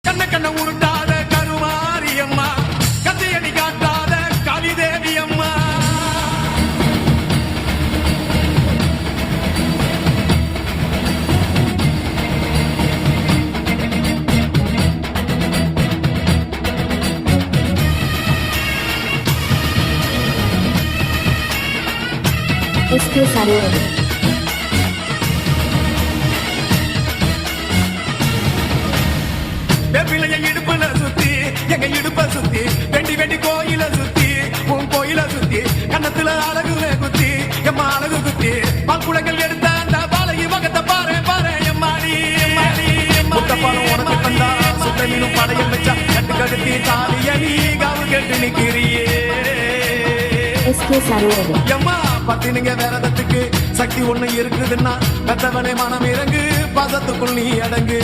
கண்ண கண்ண உருட்டாத கருமாரி அம்மா, கத்தையடி காட்டாத காளிதேவி அம்மா. SK Sarovar. வெப்பிலைய இடுப்புல சுத்தி எங்க இடுப்ப சுத்தி வெண்டி வெண்டி கோயில சுத்தி உன் கோயில சுத்தி கண்ணத்துல அழகுல குத்தி எம்மா அழகு குத்தி பால்குடங்கள் எடுத்த அந்த பாலகி முகத்தை பாரு பாரு எம்மாடி எம்மாடி முட்டப்பாலம் உனக்கு தந்தா சுட்ட மீனும் படையம் வச்சா கட்டு கடுத்தி தாலிய நீ காவு கேட்டு நிக்கிறியே. SK Sarovar. எம்மா பத்தினிங்க வேறதத்துக்கு சக்தி ஒண்ணு இருக்குதுன்னா பெத்தவனே மனம் இறங்கு பாசத்துக்குள் நீ அடங்கு.